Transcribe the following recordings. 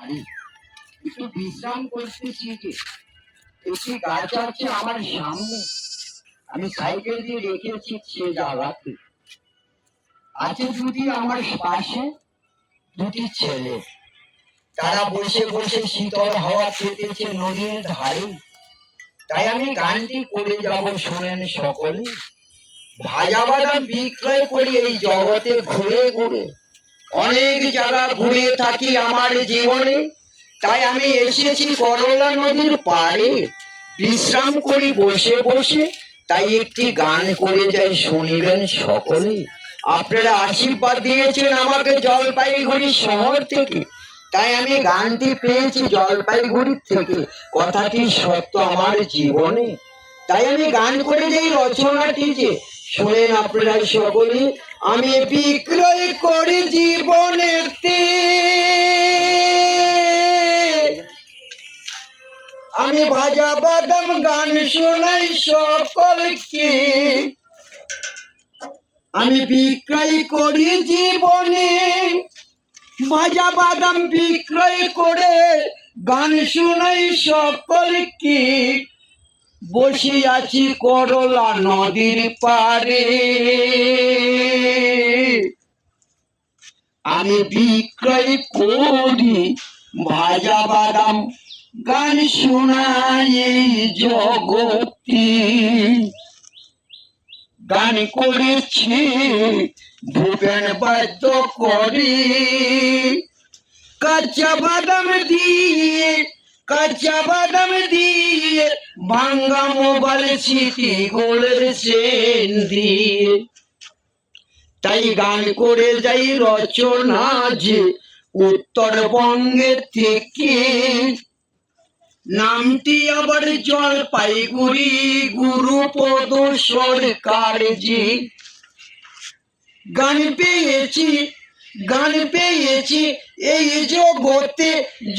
পারি। একটু বিশ্রাম করতেছি যে একটি গাছ আছে আমার সামনে, আমি সাইকেল দিয়ে রেখেছি সে জায়গাতে। আছে দুটি আমার পাশে দুটি ছেলে, তারা বসে বসে শীতল হাওয়া খেতেছে নদীর ধারে। তাই আমি গানটি করে যাব, শোনেন সকলে। ভাজা বাদাম বিক্রয় করি এই জগতে ঘুরে ঘুরে, অনেক জায়গা ঘুরে থাকি আমার জীবনে। তাই আমি এসেছি করলা নদীর পাড়ে, বিশ্রাম করি বসে বসে। তাই একটি গান করে যাই, শুনিবেন সকলে। আপনারা আশীর্বাদ দিয়েছেন আমাকে জলপাইগুড়ি শহর থেকে, তাই আমি গানটি পেয়েছি জলপাইগুড়ি থেকে। কথাটি সত্য আমার জীবনে, তাই আমি গান করে যাই রচনাটি যে শোনেন আপনারা সকলে। আমি বিক্রয় করি জীবনের আমি ভাজা বাদাম গান শোনাই সকলকে। আমি বিক্রয় করি জীবনে ভাজা বাদাম বিক্রয় করে গান শোনাই সকলকে। বসে আছি করলা নদীর পারে, আমি বিক্রয় করি ভাজা বাদাম গান শোনাই এই জগতে। গান করেছে ভূপেন বাদ্য করে, কাঁচা বাদাম দিয়ে কাঁচা বাদাম দিয়ে ভাঙ্গা মোবাইল স্মৃতি গোলের চেন দিয়ে। তাই গান করে যাই রচনা যে উত্তরবঙ্গের থেকে, নামটি আবার জলপাইগুড়ি গুরুপদ সরকার জি। গান পেয়েছি এই জগতে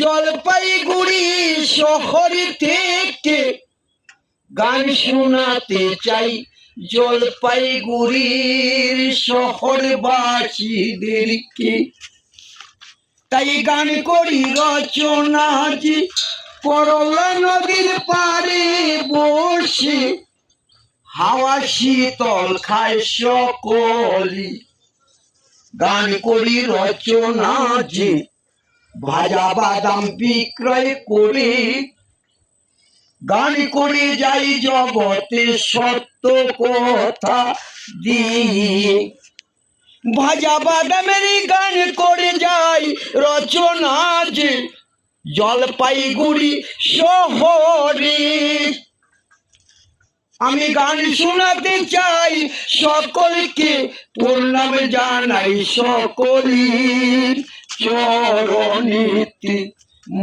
জলপাইগুড়ি শহর থেকে। গান শোনাতে চাই জলপাইগুড়ির শহরবাসীদেরকে। তাই গান করি রচনা যে করলা নদীর পাড়ে বসে হাওয়া শীতল খায় সকলি। গান করি রচনা যে ভাজা বাদাম বিক্রয় করে, গান করে যাই জগতে সত্য কথা দিয়ে। ভাজা বাদামের গান করে যাই রচনা যে জলপাইগুড়ি শহরে। আমি গান শোনাতে চাই সকলকে, প্রণাম জানাই সকলের চরণেতে।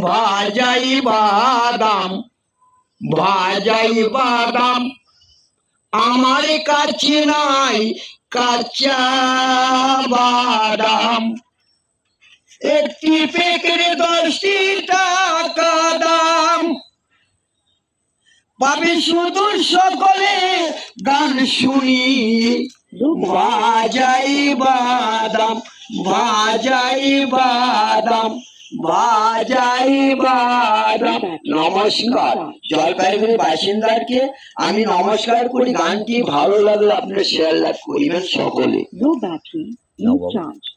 ভাজাই বাদাম আমার কাছে নাই কাঁচা বাদাম, একটি প্যাকেট 10 টাকা দাম। পাবে শুধু সকলে গান শুনি ভাজাই বাদাম নমস্কার জলপাইগুড়ি বাসিন্দাকে আমি নমস্কার করি। গানটি ভালো লাগলে আপনারা শেয়ার লাইক করিবেন সকলে।